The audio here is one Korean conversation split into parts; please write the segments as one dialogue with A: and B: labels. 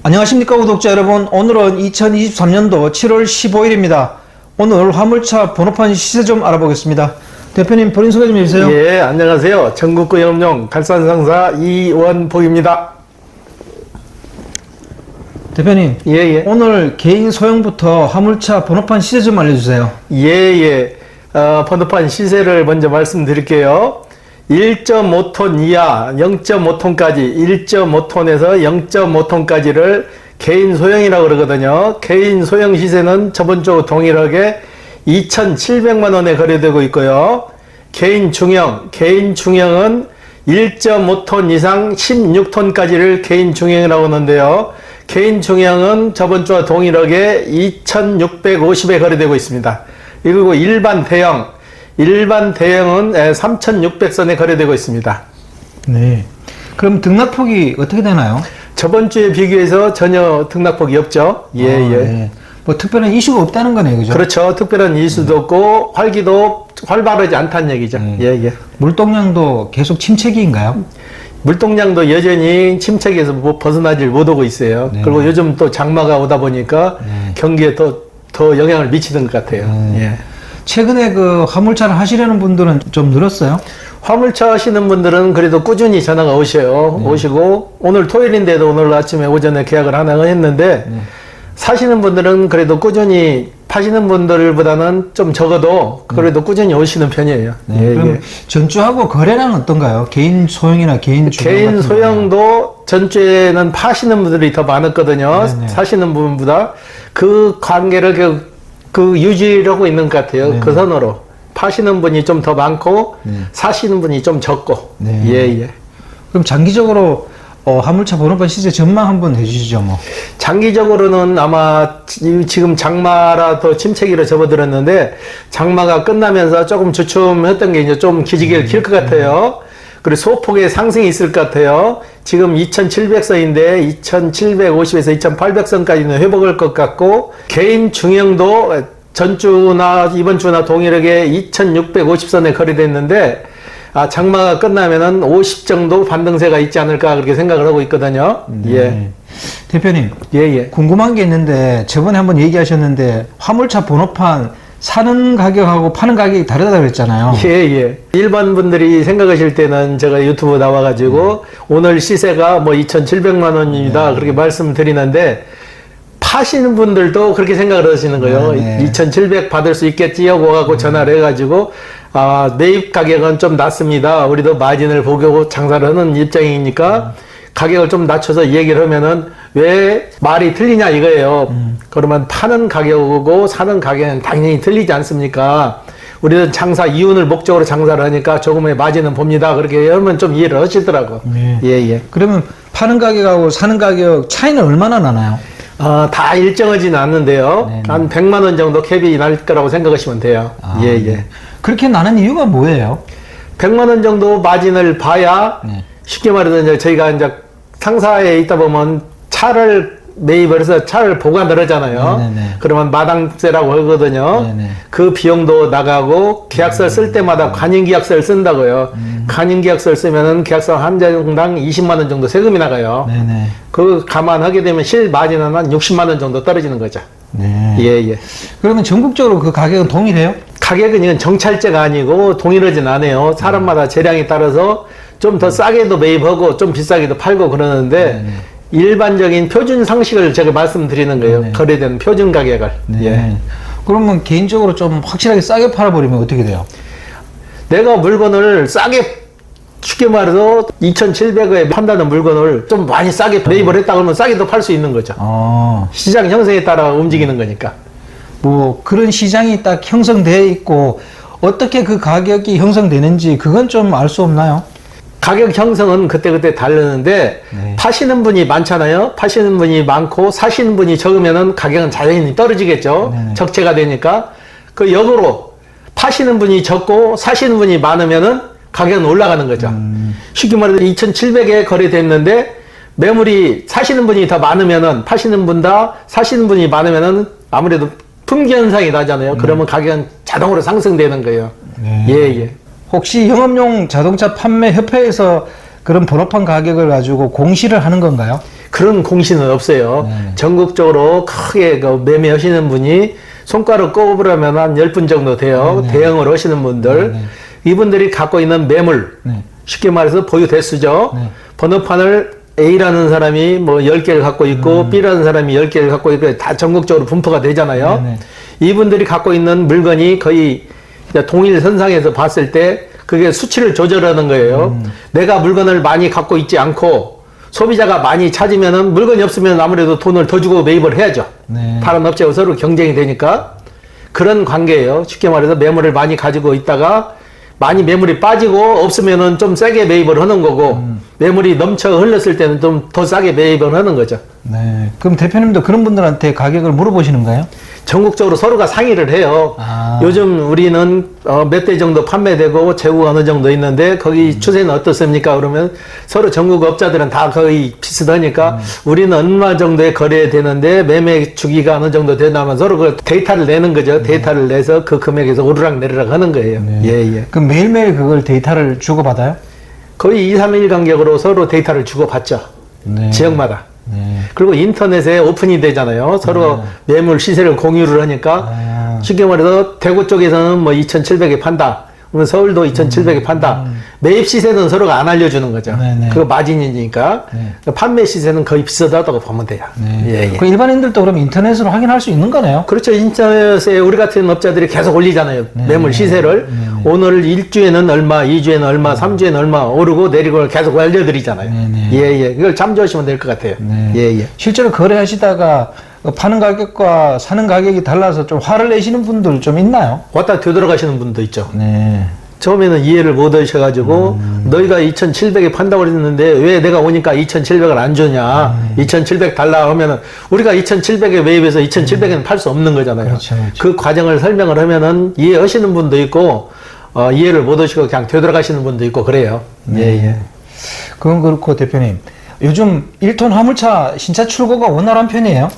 A: 안녕하십니까 구독자 여러분. 오늘은 2023년도 7월 15일입니다. 오늘 화물차 번호판 시세 좀 알아보겠습니다. 대표님 본인 소개 좀 해주세요.
B: 예, 안녕하세요. 전국구 영농 갈산상사 이원복입니다.
A: 대표님,
B: 예.
A: 오늘 개인 소형부터 화물차 번호판 시세 좀 알려주세요.
B: 예. 번호판 시세를 먼저 말씀드릴게요. 1.5톤 이하 0.5톤까지 1.5톤에서 0.5톤까지를 개인 소형이라고 그러거든요. 개인 소형 시세는 저번 주 동일하게 2,700만 원에 거래되고 있고요. 개인 중형, 개인 중형은 1.5톤 이상 16톤까지를 개인 중형이라고 하는데요. 개인 중형은 저번 주와 동일하게 2,650에 거래되고 있습니다. 그리고 일반 대형은 3,600선에 거래되고 있습니다.
A: 네. 그럼 등락폭이 어떻게 되나요?
B: 저번 주에 비교해서 전혀 등락폭이 없죠.
A: 네. 뭐 특별한 이슈가 없다는 거네요, 그죠?
B: 그렇죠. 특별한 이슈도 없고 활기도 활발하지 않다는 얘기죠. 예.
A: 물동량도 계속 침체기인가요?
B: 물동량도 여전히 침체기에서 벗어나질 못하고 있어요.
A: 네.
B: 그리고 요즘 또 장마가 오다 보니까 경기에 더 영향을 미치는 것 같아요. 예.
A: 최근에 그 화물차를 하시려는 분들은 좀 늘었어요?
B: 화물차 하시는 분들은 그래도 꾸준히 전화가 오셔요. 오시고 오늘 토요일인데도 오늘 아침에 오전에 계약을 하나 했는데 사시는 분들은 그래도 꾸준히 파시는 분들보다는 좀 적어도 그래도 꾸준히 오시는 편이에요.
A: 그럼 전주하고 거래량은 어떤가요? 개인 소형이나 개인 중형
B: 개인
A: 같은
B: 소형도 전주에는 파시는 분들이 더 많았거든요. 사시는 분보다 그 관계를 그 유지하고 있는 것 같아요. 그 선으로 파시는 분이 좀 더 많고 사시는 분이 좀 적고. 예.
A: 그럼 장기적으로 화물차 번호판 시세 전망 한번 해주시죠, 뭐.
B: 장기적으로는 아마 지금 장마라 더 침체기로 접어들었는데 장마가 끝나면서 조금 주춤했던 게 이제 좀 기지개를 킬 것 같아요. 그리고 소폭의 상승이 있을 것 같아요. 지금 2,700선인데 2,750에서 2,800선까지는 회복할 것 같고 개인 중형도 전주나 이번 주나 동일하게 2,650선에 거래됐는데 장마가 끝나면은 50 정도 반등세가 있지 않을까 그렇게 생각을 하고 있거든요. 예.
A: 대표님.
B: 예.
A: 궁금한 게 있는데 저번에 한번 얘기하셨는데 화물차 번호판 사는 가격하고 파는 가격이 다르다고 그랬잖아요.
B: 예. 일반 분들이 생각하실 때는 제가 유튜브 나와가지고 오늘 시세가 뭐 2,700만 원입니다. 그렇게 말씀드리는데 파시는 분들도 그렇게 생각을 하시는 거예요. 2,700 받을 수 있겠지 하고 와갖고 전화를 해가지고 매입 가격은 좀 낮습니다. 우리도 마진을 보고 장사를 하는 입장이니까 가격을 좀 낮춰서 얘기를 하면은 왜 말이 틀리냐 이거예요. 그러면 파는 가격하고 사는 가격은 당연히 틀리지 않습니까? 우리는 장사 이윤을 목적으로 장사를 하니까 조금의 마진은 봅니다. 그렇게 하면 좀 이해를 하시더라고. 예.
A: 그러면 파는 가격하고 사는 가격 차이는 얼마나 나나요?
B: 다 일정하지는 않는데요. 한 100만 원 정도 캡이 날 거라고 생각하시면 돼요. 예.
A: 그렇게 나는 이유가 뭐예요?
B: 100만 원 정도 마진을 봐야 쉽게 말해서 이제 저희가 이제 상사에 있다 보면 차를 매입을 해서 차를 보관을 하잖아요. 그러면 마당세라고 하거든요. 그 비용도 나가고 계약서를 쓸 때마다 관인계약서를 쓴다고요. 관인계약서를 쓰면은 계약서 한 장당 20만 원 정도 세금이 나가요. 그 감안하게 되면 실 마진은 한 60만 원 정도 떨어지는 거죠. 예.
A: 그러면 전국적으로 그 가격은 동일해요?
B: 가격은 이건 정찰제가 아니고 동일하진 않아요. 사람마다 재량에 따라서 좀 더 싸게도 매입하고 좀 비싸게도 팔고 그러는데 일반적인 표준 상식을 제가 말씀드리는 거예요. 거래되는 표준 가격을. 예.
A: 그러면 개인적으로 좀 확실하게 싸게 팔아버리면 어떻게 돼요?
B: 내가 물건을 싸게 쉽게 말해서 2,700원에 판다는 물건을 좀 많이 싸게 매입을 했다 그러면 싸게도 팔 수 있는 거죠. 시장 형성에 따라 움직이는 거니까.
A: 뭐 그런 시장이 딱 형성되어 있고 어떻게 그 가격이 형성되는지 그건 좀 알 수 없나요?
B: 가격 형성은 그때그때 다르는데 파시는 분이 많잖아요. 파시는 분이 많고 사시는 분이 적으면은 가격은 자연히 떨어지겠죠. 적체가 되니까. 그 역으로 파시는 분이 적고 사시는 분이 많으면은 가격은 올라가는 거죠. 쉽게 말해서 2,700에 거래됐는데 매물이 사시는 분이 더 많으면은 파시는 분다 사시는 분이 많으면은 아무래도 품귀 현상이 나잖아요. 그러면 가격은 자동으로 상승되는 거예요. 예.
A: 혹시 영업용 자동차 판매 협회에서 그런 번호판 가격을 가지고 공시를 하는 건가요?
B: 그런 공시는 없어요.
A: 네.
B: 전국적으로 크게 그 매매하시는 분이 손가락 꼽으라면 한 10분 정도 돼요.
A: 네.
B: 대형으로 하시는 분들.
A: 네.
B: 이분들이 갖고 있는 매물,
A: 네.
B: 쉽게 말해서 보유 대수죠.
A: 네.
B: 번호판을 A라는 사람이 뭐 10개를 갖고 있고 B라는 사람이 10개를 갖고 있고 다 전국적으로 분포가 되잖아요.
A: 네.
B: 이분들이 갖고 있는 물건이 거의 동일 선상에서 봤을 때 그게 수치를 조절하는 거예요. 내가 물건을 많이 갖고 있지 않고 소비자가 많이 찾으면은 물건이 없으면 아무래도 돈을 더 주고 매입을 해야죠.
A: 네.
B: 다른 업체와 서로 경쟁이 되니까 그런 관계예요. 쉽게 말해서 매물을 많이 가지고 있다가 많이 매물이 빠지고 없으면은 좀 세게 매입을 하는 거고 매물이 넘쳐 흘렀을 때는 좀 더 싸게 매입을 하는 거죠.
A: 네. 그럼 대표님도 그런 분들한테 가격을 물어보시는가요?
B: 전국적으로 서로가 상의를 해요.
A: 아.
B: 요즘 우리는 몇 대 정도 판매되고 재고가 어느 정도 있는데 거기 추세는 어떻습니까? 그러면 서로 전국 업자들은 다 거의 비슷하니까 우리는 얼마 정도에 거래되는데 매매 주기가 어느 정도 되나면 서로 그 데이터를 내는 거죠. 데이터를 내서 그 금액에서 오르락 내리락 하는 거예요. 예.
A: 그럼 매일매일 그걸 데이터를 주고받아요?
B: 거의 2, 3일 간격으로 서로 데이터를 주고받죠.
A: 네.
B: 지역마다.
A: 네.
B: 그리고 인터넷에 오픈이 되잖아요. 서로 매물 시세를 공유를 하니까
A: 아.
B: 쉽게 말해서 대구 쪽에서는 뭐 2,700에 판다. 그러면 서울도 2,700에 판다. 매입 시세는 서로가 안 알려주는 거죠.
A: 네네.
B: 그거 마진이니까.
A: 네.
B: 판매 시세는 거의 비슷하다고 보면 돼요.
A: 네.
B: 예.
A: 그 일반인들도 그럼 인터넷으로 확인할 수 있는 거네요?
B: 그렇죠. 인터넷에 우리 같은 업자들이 계속 올리잖아요. 매물 시세를. 오늘 1주에는 얼마, 2주에는 얼마, 3주에는 얼마 오르고 내리고 계속 알려드리잖아요.
A: 네네.
B: 예. 그걸 참조하시면 될 것 같아요.
A: 네.
B: 예.
A: 실제로 거래하시다가 파는 가격과 사는 가격이 달라서 좀 화를 내시는 분들 좀 있나요?
B: 왔다 되돌아가시는 분도 있죠.
A: 네.
B: 처음에는 이해를 못 하셔가지고 너희가 2,700에 판다고 그랬는데 왜 내가 오니까 2,700을 안 주냐 2,700 달라 하면은 우리가 2,700에 매입해서 2,700에는 팔 수 없는 거잖아요.
A: 그렇죠.
B: 그 과정을 설명을 하면은 이해하시는 분도 있고 이해를 못 하시고 그냥 되돌아가시는 분도 있고 그래요. 예.
A: 그건 그렇고 대표님 요즘 1톤 화물차 신차 출고가 원활한 편이에요?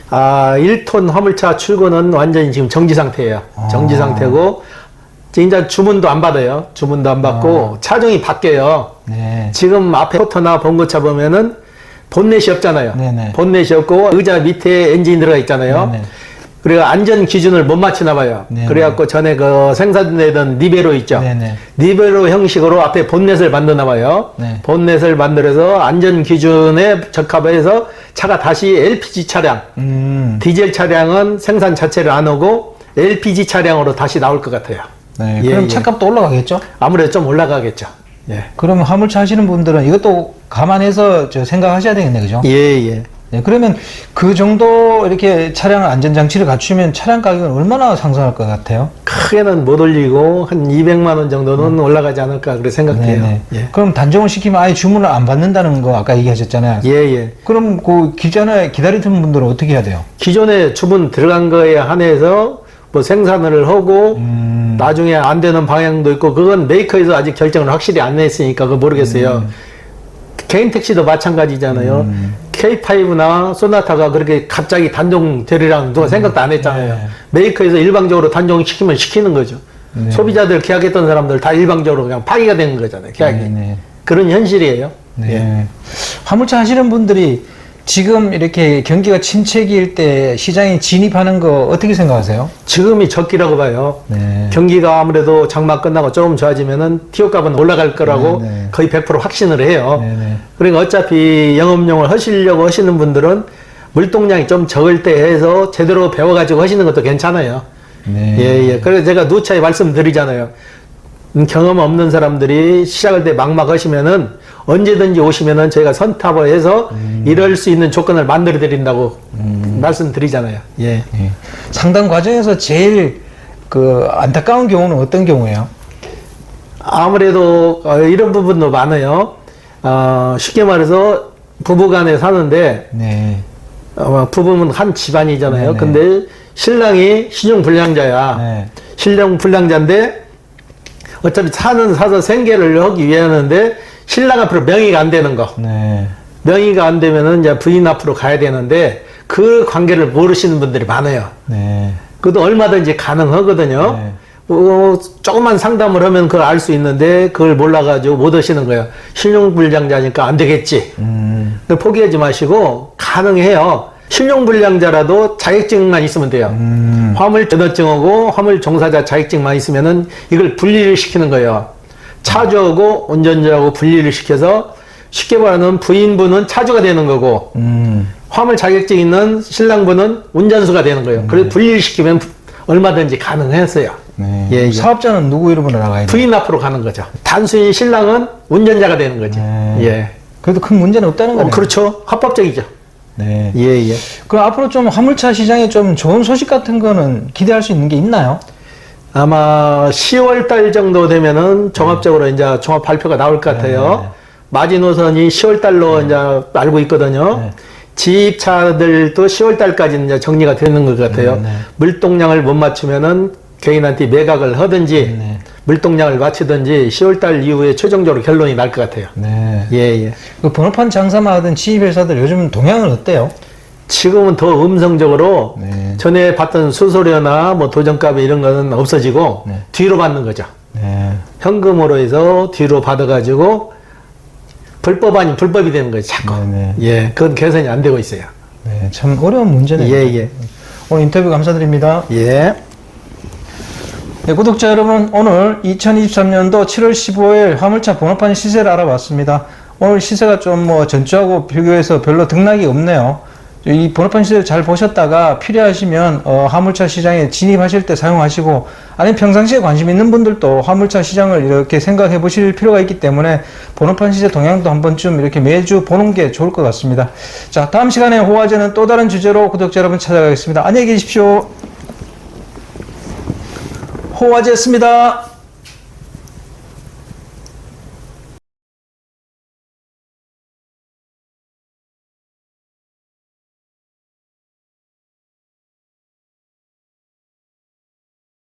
B: 1톤 화물차 출고는 완전히 지금 정지 상태예요. 정지 상태고 이제 주문도 안 받아요. 주문도 안 받고 차종이 바뀌어요.
A: 네.
B: 지금 앞에 포터나 봉고차 보면은 본넷이 없잖아요.
A: 네네.
B: 본넷이 없고 의자 밑에 엔진이 들어가 있잖아요.
A: 네네.
B: 그리고 안전 기준을 못 맞추나 봐요.
A: 네네.
B: 그래갖고 전에 그 생산되던 니베로 있죠.
A: 네네.
B: 니베로 형식으로 앞에 본넷을 만드나 봐요.
A: 네.
B: 본넷을 만들어서 안전 기준에 적합해서 차가 다시 LPG 차량, 디젤 차량은 생산 자체를 안 하고 LPG 차량으로 다시 나올 것 같아요.
A: 네.
B: 예,
A: 그럼
B: 예.
A: 차값도 올라가겠죠?
B: 아무래도 좀 올라가겠죠. 예.
A: 그러면 화물차 하시는 분들은 이것도 감안해서 생각하셔야 되겠네, 그죠?
B: 예.
A: 네, 그러면 그 정도 이렇게 차량 안전장치를 갖추면 차량 가격은 얼마나 상승할 것 같아요?
B: 크게는 못 올리고 한 200만 원 정도는 올라가지 않을까 그래 생각해요.
A: 네네.
B: 예.
A: 그럼 단종을 시키면 아예 주문을 안 받는다는 거 아까 얘기하셨잖아요.
B: 예.
A: 그럼 그 기존에 기다리던 분들은 어떻게 해야 돼요?
B: 기존에 주문 들어간 거에 한해서 뭐 생산을 하고 나중에 안 되는 방향도 있고 그건 메이커에서 아직 결정을 확실히 안 냈으니까 그거 모르겠어요. 개인 택시도 마찬가지잖아요. K5나 소나타가 그렇게 갑자기 단종 되리랑 누가 생각도 안 했잖아요.
A: 네.
B: 메이커에서 일방적으로 단종시키면 시키는 거죠.
A: 네.
B: 소비자들 계약했던 사람들 다 일방적으로 그냥 파기가 되는 거잖아요. 계약이.
A: 네.
B: 그런 현실이에요.
A: 네.
B: 예.
A: 화물차 하시는 분들이 지금 이렇게 경기가 침체기일 때 시장에 진입하는 거 어떻게 생각하세요?
B: 지금이 적기라고 봐요.
A: 네.
B: 경기가 아무래도 장마 끝나고 조금 좋아지면은 티오값은 올라갈 거라고
A: 네.
B: 거의 100% 확신을 해요.
A: 네.
B: 그러니까 어차피 영업용을 하시려고 하시는 분들은 물동량이 좀 적을 때 해서 제대로 배워가지고 하시는 것도 괜찮아요.
A: 네.
B: 예. 그래서 제가 누차에 말씀드리잖아요. 경험 없는 사람들이 시작할 때 막막 하시면은 언제든지 오시면은 저희가 선탑을 해서 이럴 수 있는 조건을 만들어 드린다고 말씀드리잖아요. 예.
A: 예. 상담 과정에서 제일 그 안타까운 경우는 어떤 경우예요?
B: 아무래도 이런 부분도 많아요. 쉽게 말해서 부부간에 사는데
A: 네.
B: 부부는 한 집안이잖아요.
A: 네네.
B: 근데 신랑이 신용불량자야.
A: 네.
B: 신용불량자인데 어차피 차는 사서 생계를 하기 위해 하는데 신랑 앞으로 명의가 안 되는 거.
A: 네.
B: 명의가 안 되면은 이제 부인 앞으로 가야 되는데 그 관계를 모르시는 분들이 많아요.
A: 네.
B: 그것도 얼마든지 가능하거든요.
A: 네.
B: 조금만 상담을 하면 그걸 알 수 있는데 그걸 몰라가지고 못 하시는 거예요. 신용불량자니까 안 되겠지. 그걸 포기하지 마시고 가능해요. 신용불량자라도 자격증만 있으면 돼요. 화물전허증하고 화물종사자 자격증만 있으면은 이걸 분리를 시키는 거예요. 차주하고 운전자하고 분리를 시켜서 쉽게 말하면 부인분은 차주가 되는 거고 화물 자격증 있는 신랑분은 운전수가 되는 거예요. 그래서 분리를 시키면 얼마든지 가능했어요.
A: 네.
B: 예, 예.
A: 사업자는 누구 이름으로 나가야 돼요?
B: 부인 앞으로 가는 거죠. 단순히 신랑은 운전자가 되는 거지.
A: 네.
B: 예.
A: 그래도 큰 문제는 없다는 거네요.
B: 그렇죠. 합법적이죠.
A: 네.
B: 예, 예.
A: 그럼 앞으로 좀 화물차 시장에 좀 좋은 소식 같은 거는 기대할 수 있는 게 있나요?
B: 아마 10월 달 정도 되면은 종합적으로 이제 종합 발표가 나올 것 같아요.
A: 네.
B: 마지노선이 10월 달로 이제 알고 있거든요.
A: 네.
B: 지입차들도 10월 달까지 이제 정리가 되는 것 같아요.
A: 네, 네.
B: 물동량을 못 맞추면은 개인한테 매각을 하든지
A: 네.
B: 물동량을 맞추든지 10월 달 이후에 최종적으로 결론이 날 것 같아요.
A: 네.
B: 예, 예.
A: 그 번호판 장사만 하던 지입회사들 요즘 동향은 어때요?
B: 지금은 더 음성적으로
A: 네.
B: 전에 받던 수수료나 뭐 도전값 이런 거는 없어지고
A: 네.
B: 뒤로 받는 거죠.
A: 네.
B: 현금으로 해서 뒤로 받아가지고 불법 아닌 불법이 되는 거죠. 자꾸.
A: 네,
B: 예, 그건 개선이 안 되고 있어요.
A: 네. 참 어려운 문제네요.
B: 예, 예.
A: 오늘 인터뷰 감사드립니다.
B: 예.
A: 네, 구독자 여러분, 오늘 2023년도 7월 15일 화물차 번호판 시세를 알아봤습니다. 오늘 시세가 좀 전주하고 비교해서 별로 등락이 없네요. 이 번호판 시세를 잘 보셨다가 필요하시면 화물차 시장에 진입하실 때 사용하시고, 아니면 평상시에 관심 있는 분들도 화물차 시장을 이렇게 생각해 보실 필요가 있기 때문에 번호판 시세 동향도 한 번쯤 이렇게 매주 보는 게 좋을 것 같습니다. 자, 다음 시간에 호화제는 또 다른 주제로 구독자 여러분 찾아가겠습니다. 안녕히 계십시오. 호화제였습니다.